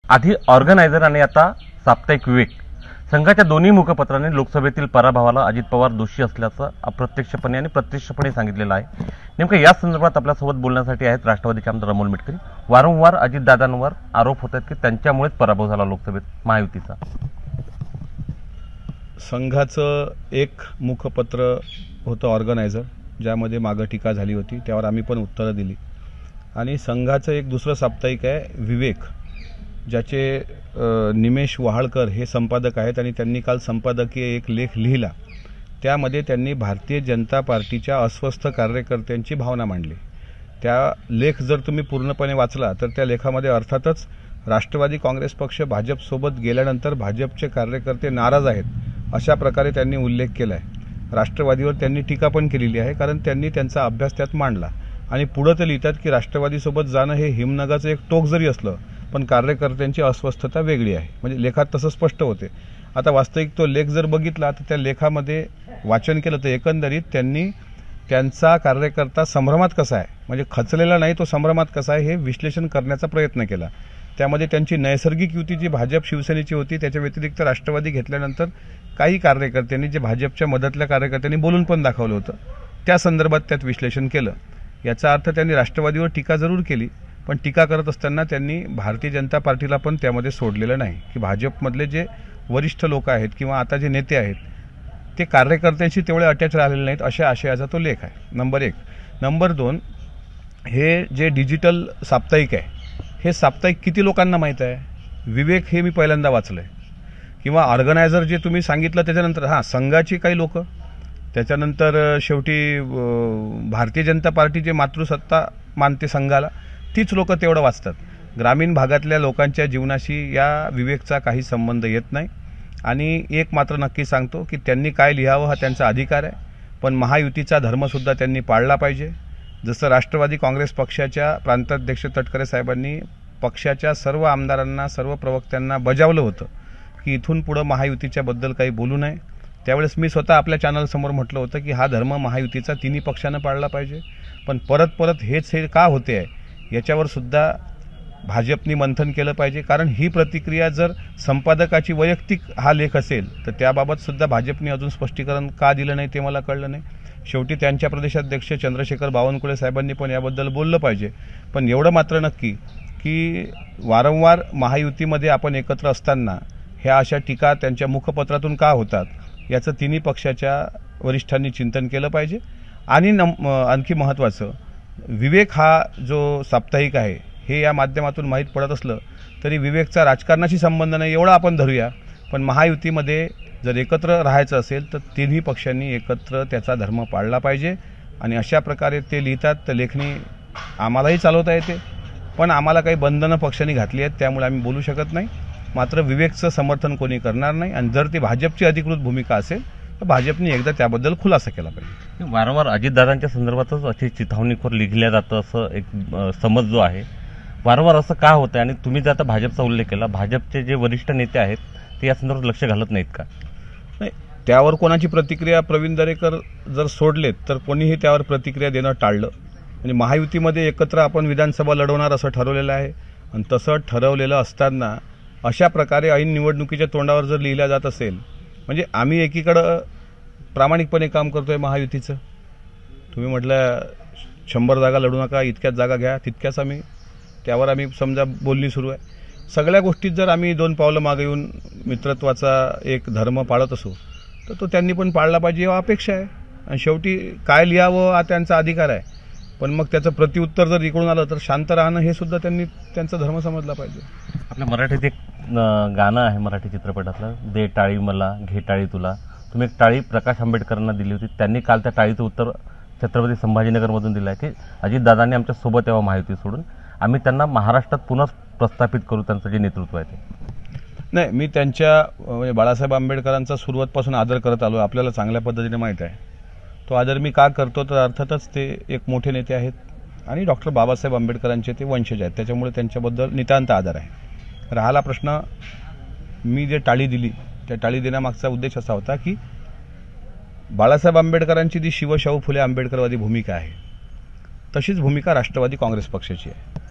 आधी ऑर्गनायझर आणि आता साप्ताहिक विवेक संघाच्या दोन्ही मुखपत्रांनी लोकसभेतील पराभवाला अजित पवार दोषी असल्याचं अप्रत्यक्षपणे आणि प्रत्यक्षपणे सांगितलेलं आहे। नेमकं या संदर्भात आपल्यासोबत बोलण्यासाठी आहेत राष्ट्रवादीचे आमदार अमोल मिटकरी। वारंवार अजितदादांवर आरोप होतात की त्यांच्यामुळेच पराभव झाला लोकसभेत महायुतीचा। संघाचं एक मुखपत्र होतं ऑर्गनायझर, ज्यामध्ये मागं टीका झाली होती, त्यावर आम्ही पण उत्तरं दिली। आणि संघाचं एक दुसरं साप्ताहिक आहे विवेक, ज्याचे निमेश वहाळकर हे संपादक आहेत आणि त्यांनी काल संपादकीय एक लेख लिहिला। त्यामध्ये त्यांनी भारतीय जनता पार्टीच्या अस्वस्थ कार्यकर्त्यांची भावना मांडली। त्या लेख जर तुम्ही पूर्णपणे वाचला तर त्या लेखामध्ये अर्थातच राष्ट्रवादी काँग्रेस पक्ष भाजपसोबत गेल्यानंतर भाजपचे कार्यकर्ते नाराज आहेत अशा प्रकारे त्यांनी उल्लेख केला आहे। राष्ट्रवादीवर त्यांनी टीका पण केलेली आहे, कारण त्यांनी त्यांचा अभ्यास त्यात मांडला। आणि पुढे ते लिहितात की राष्ट्रवादीसोबत जाणं हे हिमनगाचं एक टोक जरी असलं पण कार्यकर्त्यांची अस्वस्थता वेगळी आहे, म्हणजे लेखात तसं स्पष्ट होते। आता वास्तविक तो लेख जर बघितला तर त्या लेखामध्ये वाचन केलं तर एकंदरीत त्यांनी त्यांचा कार्यकर्ता संभ्रमात कसा आहे, म्हणजे खचलेला नाही तो संभ्रमात कसा आहे, हे विश्लेषण करण्याचा प्रयत्न केला। त्यामध्ये त्यांची नैसर्गिक युती जी भाजप शिवसेनेची होती त्याच्या व्यतिरिक्त राष्ट्रवादी घेतल्यानंतर काही कार्यकर्त्यांनी जे भाजपच्या मदतल्या कार्यकर्त्यांनी बोलून पण दाखवलं होतं, त्या संदर्भात त्यात विश्लेषण केलं। याचा अर्थ त्यांनी राष्ट्रवादीवर टीका जरूर केली, पण टीका करत असताना त्यांनी भारतीय जनता पार्टीला पण त्यामध्ये सोडलेलं नाही की भाजपमधले जे वरिष्ठ लोक आहेत किंवा आता जे नेते आहेत ते कार्यकर्त्यांशी तेवढे अटॅच राहिलेले नाहीत, अशा आशयाचा तो लेख आहे। नंबर 1। नंबर 2, हे जे डिजिटल साप्ताहिक आहे हे साप्ताहिक किती लोकांना माहीत आहे? विवेक हे मी पहिल्यांदा वाचलं आहे, किंवा ऑर्गनायझर जे तुम्ही सांगितलं त्याच्यानंतर हां संघाची काही लोक, त्याच्यानंतर शेवटी भारतीय जनता पार्टी जे मातृसत्ता मानते संघाला तीच लोक तेवढं वाचतात। ग्रामीण भागातल्या लोकांच्या जीवनाशी या विवेकचा काही संबंध येत नाही। आणि एक मात्र नक्की सांगतो की त्यांनी काय लिहावं हा त्यांचा अधिकार आहे, पण महायुतीचा धर्मसुद्धा त्यांनी पाळला पाहिजे। जसं राष्ट्रवादी काँग्रेस पक्षाच्या प्रांताध्यक्ष तटकरे साहेबांनी पक्षाच्या सर्व आमदारांना सर्व प्रवक्त्यांना बजावलं होतं की इथून पुढं महायुतीच्याबद्दल काही बोलू नये, त्यावेळेस मी स्वतः आपल्या चॅनलसमोर म्हटलं होतं की हा धर्म महायुतीचा तिन्ही पक्षानं पाळला पाहिजे। पण परत हे का होते आहे याच्यावर सुद्धा भाजपनी मंथन केलं पाहिजे, कारण ही प्रतिक्रिया जर संपादकाची वैयक्तिक हा लेख असेल तर त्याबाबत सुद्धा भाजपनी अजून स्पष्टीकरण का दिलं नाही ते मला कळलं नाही। शेवटी त्यांच्या प्रदेशाध्यक्ष चंद्रशेखर बावनकुळे साहेबांनी पण याबद्दल बोललं पाहिजे। पण एवढं मात्र नक्की की वारंवार महायुतीमध्ये आपण एकत्र असताना ह्या अशा टीका त्यांच्या मुखपत्रातून का होतात याचं तिन्ही पक्षाच्या वरिष्ठांनी चिंतन केलं पाहिजे। आणि आणखी महत्त्वाचं, विवेक हा जो साप्ताहिक आहे हे या माध्यमातून माहीत पडत असलं तरी विवेकचा राजकारणाशी संबंध नाही एवढं आपण धरूया, पण महायुतीमध्ये जर एकत्र राहायचं असेल तर तिन्ही पक्षांनी एकत्र त्याचा धर्म पाळला पाहिजे। आणि अशा प्रकारे ते लिहितात तर लेखणी आम्हालाही चालवता येते, पण आम्हाला काही बंधनं पक्षांनी घातली आहेत त्यामुळे आम्ही बोलू शकत नाही। मात्र विवेकचं समर्थन कोणी करणार नाही, आणि जर ती भाजपची अधिकृत भूमिका असेल तर भाजपने एकदा त्याबद्दल खुलासा केला पाहिजे। वारंवार अजितदादांच्या संदर्भातच अशी चिथावणीखोर लिहिल्या जातं असं एक समज जो आहे, वारंवार असं का होतं? आणि तुम्ही जर आता भाजपचा उल्लेख केला, भाजपचे जे वरिष्ठ नेते आहेत ते या संदर्भात लक्ष घालत नाहीत का? नाही, त्यावर कोणाची प्रतिक्रिया प्रवीण दरेकर जर सोडलेत तर कोणीही त्यावर प्रतिक्रिया देणं टाळलं। म्हणजे महायुतीमध्ये एकत्र आपण विधानसभा लढवणार असं ठरवलेलं आहे, आणि तसं ठरवलेलं असताना अशा प्रकारे ऐन निवडणुकीच्या तोंडावर जर लिहिल्या जात असेल, म्हणजे आम्ही एकीकडं प्रामाणिकपणे काम करतोय महायुतीचं, तुम्ही म्हटलं 100 जागा लढू नका, इतक्याच जागा घ्या, तितक्याच त्यावर आम्ही समजा बोलणी सुरू आहे। सगळ्या गोष्टीत जर आम्ही 2 पावलं मागे येऊन मित्रत्वाचा एक धर्म पाळत असू तर तो त्यांनी पण पाळला पाहिजे एवढी अपेक्षा आहे। आणि शेवटी काय लिहावं हा त्यांचा अधिकार आहे, पण मग त्याचं प्रत्युत्तर जर इकडून आलं तर शांत राहणं हे सुद्धा त्यांनी त्यांचा धर्म समजला पाहिजे। आपल्या मराठीत एक गाणं आहे मराठी चित्रपटातलं, दे टाळी मला घे टाळी तुला, तुम्ही एक टाळी प्रकाश आंबेडकरांना दिली होती, त्यांनी काल त्या टाळीचं उत्तर छत्रपती संभाजीनगरमधून दिलं आहे की अजितदादांनी आमच्या सोबत यावं महायुती सोडून, आम्ही त्यांना महाराष्ट्रात पुन्हा प्रस्थापित करू, त्यांचं जे नेतृत्व आहे ते। नाही, मी त्यांच्या म्हणजे बाळासाहेब आंबेडकरांचा सुरुवातपासून आदर करत आलो, आपल्याला चांगल्या पद्धतीने माहीत आहे। तो आदर मी का करतो तर अर्थातच ते एक मोठे नेते आहेत आणि डॉक्टर बाबासाहेब आंबेडकरांचे ते वंशज आहेत, त्याच्यामुळे त्यांच्याबद्दल नितांत आदर आहे। राहिला प्रश्न, मी जे टाळी दिली त्या टाळी देण्यामागचा उद्देश असा होता की बाळासाहेब आंबेडकरांची जी शिवशाहू फुले आंबेडकरवादी भूमिका आहे तशीच भूमिका राष्ट्रवादी काँग्रेस पक्षाची आहे,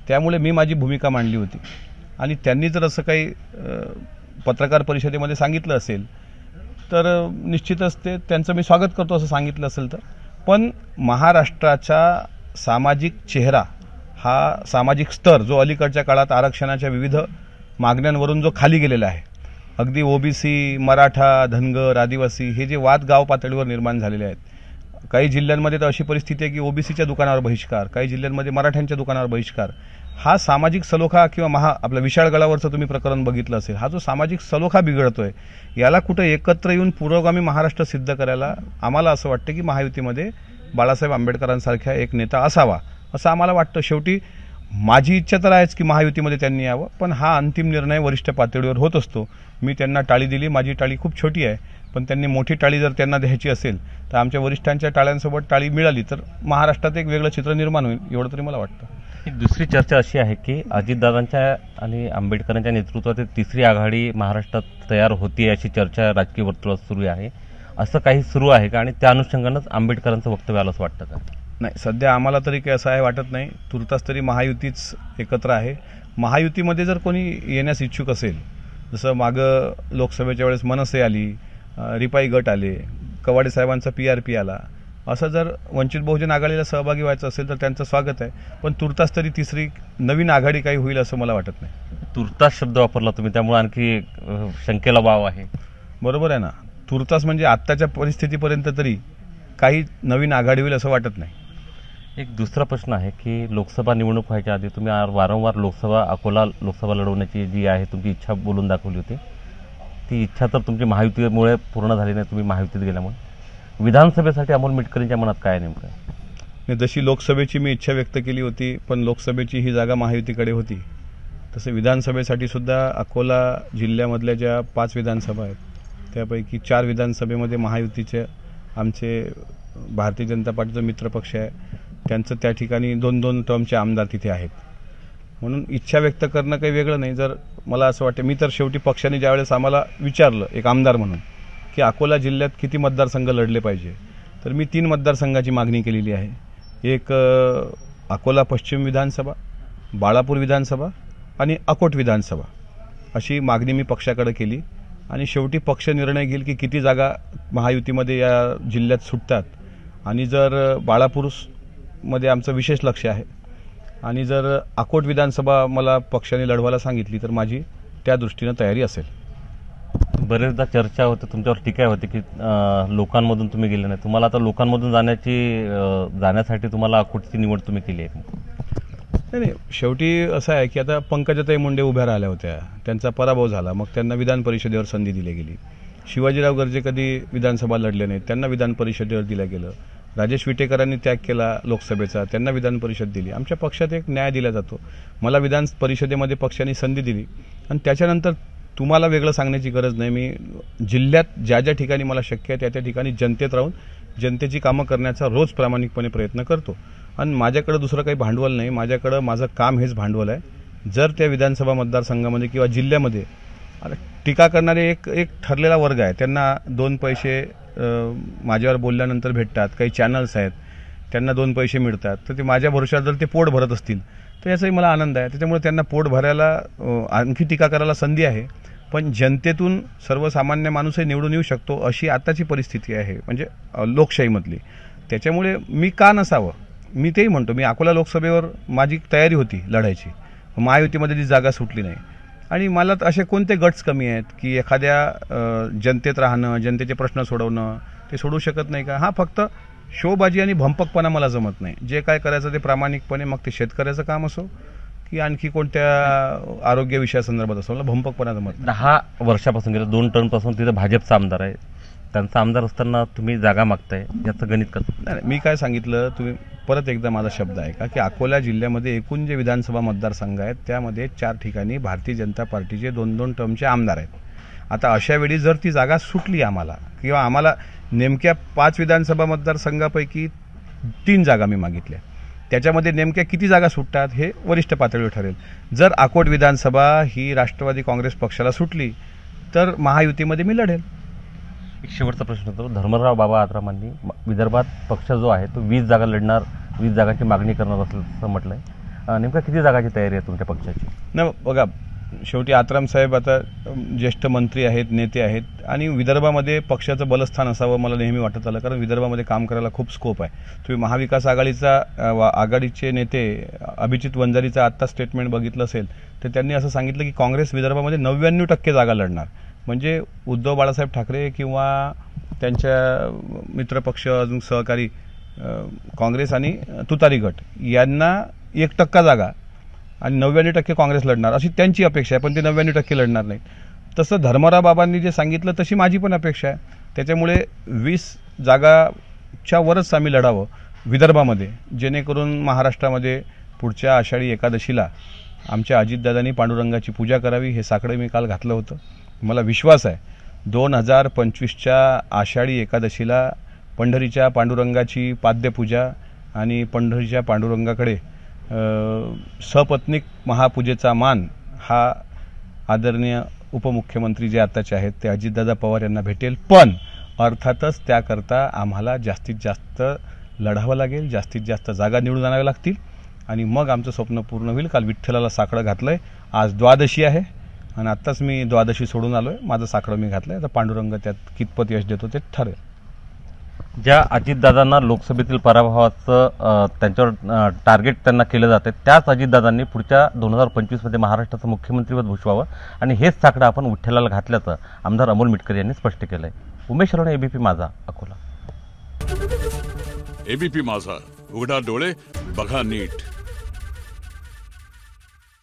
त्यामुळे मी माझी भूमिका मांडली होती। आणि त्यांनी जर असं काही पत्रकार परिषदेमध्ये सांगितलं असेल तर निश्चितच ते त्यांचं मी स्वागत करतो असं सांगितलं असेल तर. पण महाराष्ट्राचा सामाजिक चेहरा, हा सामाजिक स्तर जो अलीकडच्या काळात आरक्षणाच्या विविध मागण्यांवरून जो खाली गेलेला आहे, अगदी ओबीसी, मराठा, धनगर, आदिवासी हे जे वाद गाव पातळीवर निर्माण झालेले आहेत. काही जिल्ह्यांमध्ये तर अशी परिस्थिती आहे की ओबीसीच्या दुकानावर बहिष्कार, काही जिल्ह्यांमध्ये मराठ्यांच्या दुकानावर बहिष्कार. हा सामाजिक सलोखा किंवा आपलं विशाळगडावरचं तुम्ही प्रकरण बघितलं असेल, हा जो सामाजिक सलोखा बिघडतोय, याला कुठं एकत्र येऊन पुरोगामी महाराष्ट्र सिद्ध करायला आम्हाला असं वाटतं की महायुतीमध्ये बाळासाहेब आंबेडकरांसारखा एक नेता असावा असं आम्हाला वाटतं. शेवटी माझी इच्छा तर आहेच की महायुतीमध्ये त्यांनी यावं, पण हा अंतिम निर्णय वरिष्ठ पातळीवर होत असतो. मी त्यांना टाळी दिली, माझी टाळी खूप छोटी आहे, पण त्यांनी मोठी टाळी जर त्यांना द्यायची असेल तर आमच्या वरिष्ठांच्या टाळ्यांसोबत टाळी मिळाली तर महाराष्ट्रात एक वेगळं चित्र निर्माण होईल, एवढं तरी मला वाटतं. एक दुसरी चर्चा अशी आहे की अजितदादांच्या आणि आंबेडकरांच्या नेतृत्वात तिसरी आघाडी महाराष्ट्रात तयार होती अशी चर्चा राजकीय वर्तुळात सुरू आहे. असं काही सुरू आहे का आणि त्या अनुषंगानंच आंबेडकरांचं वक्तव्य आलं असं वाटतं का? नाही, सध्या आम्हाला तरी काही असं आहे वाटत नाही. तुर्तास तरी महायुतीच एकत्र आहे. महायुतीमध्ये जर कोणी येण्यास इच्छुक असेल, जसं मागं लोकसभेच्या वेळेस मनसे आली, रिपाई गट आले, कवाडे साहेबांचा PRP आला, असं जर वंचित बहुजन आघाडीला सहभागी व्हायचं असेल तर त्यांचं स्वागत आहे. पण तुर्तास तरी तिसरी नवीन आघाडी काही होईल असं मला वाटत नाही. तुर्तास शब्द वापरला तुम्ही, त्यामुळे आणखी शंकेला वाव आहे. बरोबर आहे ना, तुर्तास म्हणजे आत्ताच्या परिस्थितीपर्यंत तरी काही नवीन आघाडी होईल असं वाटत नाही. एक दुसरा प्रश्न आहे की लोकसभा निवडणूक व्हायच्या आधी तुम्ही वारंवार अकोला लोकसभा लढवण्याची जी आहे तुमची इच्छा बोलून दाखवली होती. ती इच्छा तर तुमची महायुतीमुळे पूर्ण झाली नाही, तुम्ही महायुतीत गेल्यामुळे. विधानसभेसाठी अमोल मिटकरींच्या मनात काय आहे नेमकं? जशी लोकसभेची मी इच्छा व्यक्त केली होती, पण लोकसभेची ही जागा महायुतीकडे होती, तसं विधानसभेसाठी सुद्धा अकोला जिल्ह्यामधल्या ज्या 5 विधानसभा आहेत त्यापैकी 4 विधानसभेमध्ये महायुतीचे आमचे भारतीय जनता पार्टीचा मित्रपक्ष आहे, त्यांचं त्या ठिकाणी 2-2 टर्मचे आमदार तिथे आहेत. म्हणून इच्छा व्यक्त करणं काही वेगळं नाही. जर मला असं वाटतं, मी तर शेवटी पक्षाने ज्यावेळेस आम्हाला विचारलं एक आमदार म्हणून की अकोला जिल्ह्यात किती मतदारसंघ लढले पाहिजे, तर मी 3 मतदारसंघाची मागणी केलेली आहे. एक अकोला पश्चिम विधानसभा, बाळापूर विधानसभा आणि अकोट विधानसभा अशी मागणी मी पक्षाकडे केली. आणि शेवटी पक्ष निर्णय घेईल की किती जागा महायुतीमध्ये या जिल्ह्यात सुटतात. आणि जर बाळापूरमध्ये आमचं विशेष लक्ष आहे आणि जर अकोट विधानसभा मला पक्षाने लढवायला सांगितली तर माझी त्या दृष्टीनं तयारी असेल. बरेचदा चर्चा होते, तुमच्यावर टीका होती की लोकांमधून तुम्ही गेले नाही. तुम्हाला आता लोकांमधून जाण्यासाठी तुम्हाला अकोटची निवड तुम्ही केली आहे? नाही, शेवटी असं आहे की आता पंकजाताई मुंडे उभ्या राहिल्या होत्या, त्यांचा पराभव झाला, मग त्यांना विधान परिषदेवर संधी दिली गेली. शिवाजीराव गर्जे कधी विधानसभा लढले नाहीत, त्यांना विधान परिषदेवर दिलं गेलं. राजेश विटेकरांनी त्याग केला लोकसभेचा, त्यांना विधान परिषद दिली. आमच्या पक्षात एक न्याय दिला जातो. मला विधान परिषदेमध्ये पक्षाने संधी दिली आणि त्याच्यानंतर तुम्हाला वेगळं सांगण्याची गरज नाही. मी जिल्ह्यात ज्या ज्या ठिकाणी मला शक्य आहे त्या त्या ठिकाणी जनतेत राहून जनतेची कामं करण्याचा रोज प्रामाणिकपणे प्रयत्न करतो. आणि माझ्याकडे दुसरं काही भांडवल नाही, माझ्याकडं माझं काम हेच भांडवल आहे. जर त्या विधानसभा मतदारसंघामध्ये किंवा जिल्ह्यामध्ये टीका करणारे एक ठरलेला वर्ग आहे, त्यांना 2 पैसे माझ्यावर बोलल्यानंतर भेटतात, काही चॅनल्स आहेत त्यांना 2 पैसे मिळतात, तर ते माझ्या भरोश्यावर जर ते पोट भरत असतील तर याचाही मला आनंद आहे. त्याच्यामुळे त्यांना पोट भरायला आणखी टीका करायला संधी आहे. पण जनतेतून सर्वसामान्य माणूसही निवडून येऊ शकतो अशी आताची परिस्थिती आहे म्हणजे लोकशाहीमधली. त्याच्यामुळे मी का नसावं, मी तेही म्हणतो. मी अकोला लोकसभेवर माझी तयारी होती लढायची, महायुतीमध्ये ती जागा सुटली नाही. आणि मला असे कोणते गट्स कमी आहेत की एखाद्या जनतेत राहणं, जनतेचे प्रश्न सोडवणं ते सोडवू शकत नाही का? हा, फक्त शोबाजी आणि भंपकपणा मला जमत नाही. जे काय करायचं ते प्रामाणिकपणे, मग ते शेतकऱ्याचं काम असो की आणखी कोणत्या आरोग्य विषयासंदर्भात असो, मला भंपकपणा जमत नाही. 10 वर्षापासून गेल्या 2 टर्मपासून तिथे भाजपचा आमदार आहे, त्यांचा आमदार असताना तुम्ही जागा मागताय, याचं गणित कसं? नाही, मी काय सांगितलं, तुम्ही परत एकदा माझा शब्द आहे का की अकोला जिल्ह्यामध्ये एकूण जे विधानसभा मतदारसंघ आहेत त्यामध्ये 4 ठिकाणी भारतीय जनता पार्टीचे 2-2 टर्मचे आमदार आहेत. आता अशा वेळी जर ती जागा सुटली आम्हाला किंवा आम्हाला नेमक्या 5 विधानसभा मतदारसंघापैकी 3 जागा मी मागितल्या, त्याच्यामध्ये नेमक्या किती जागा सुटतात हे वरिष्ठ पातळीवर ठरेल. जर अकोट विधानसभा ही राष्ट्रवादी काँग्रेस पक्षाला सुटली तर महायुतीमध्ये मी लढेल. एक शेवटचा प्रश्न होतो. धर्मराव बाबा आत्रामांनी विदर्भात पक्ष जो आहे तो 20 जागा लढणार, 20 जागांची मागणी करणार असं म्हटलंय. नेमका किती जागाची तयारी आहे तुमच्या पक्षाची? नाही, बघा, शेवटी आत्राम साहेब आता ज्येष्ठ मंत्री आहेत, नेते आहेत आणि विदर्भामध्ये पक्षाचं बलस्थान असावं मला नेहमी वाटत आलं, कारण विदर्भामध्ये काम करायला खूप स्कोप आहे. तुम्ही महाविकास आघाडीचे नेते अभिजित वंजारीचं आत्ता स्टेटमेंट बघितलं असेल तर त्यांनी असं सांगितलं की काँग्रेस विदर्भामध्ये 99% जागा लढणार. म्हणजे उद्धव बाळासाहेब ठाकरे किंवा त्यांच्या मित्रपक्ष अजून सहकारी काँग्रेस आणि तुतारी गट यांना 1% जागा आणि 99% काँग्रेस लढणार अशी त्यांची अपेक्षा आहे, पण ते 99% लढणार नाही. तसं धर्मराव बाबांनी जे सांगितलं तशी माझी पण अपेक्षा आहे. त्याच्यामुळे 20 जागाच्या वरच आम्ही लढावं विदर्भामध्ये, जेणेकरून महाराष्ट्रामध्ये पुढच्या आषाढी एकादशीला आमच्या अजितदादांनी पांडुरंगाची पूजा करावी. हे साकडं मी काल घातलं होतं. मला विश्वास आहे 2025च्या आषाढी एकादशीला पंढरीच्या पांडुरंगाची पाद्यपूजा आणि पंढरीच्या पांडुरंगाकडे सपत्नीक महापूजेचा मान हा आदरणीय उपमुख्यमंत्री जे आताचे आहेत ते अजितदादा पवार यांना भेटेल. पण अर्थातच त्याकरता आम्हाला जास्तीत जास्त लढावं लागेल, जास्तीत जास्त जागा निवडून आणाव्या लागतील आणि मग आमचं स्वप्न पूर्ण होईल. काल विठ्ठलाला साकडं घातलंय, आज द्वादशी आहे आणि आत्ताच मी द्वादशी सोडून आलोय. माझं साकडं मी घातलंय, आता पांडुरंग त्यात कितपत यश देतो ते ठरेल. ज्या अजितदादांना लोकसभेतील पराभवाचं त्यांच्यावर टार्गेट त्यांना केलं जाते, त्याच अजितदादांनी पुढच्या 2025मध्ये महाराष्ट्राचं मुख्यमंत्रीपद भूषवावं आणि हेच साकडं आपण विठ्ठलाला घातल्याचं आमदार अमोल मिटकर यांनी स्पष्ट केलंय. उमेश राणे, एबीपी माझा, अकोला. एबीपी माझा, उघडा डोळे बघा नीट.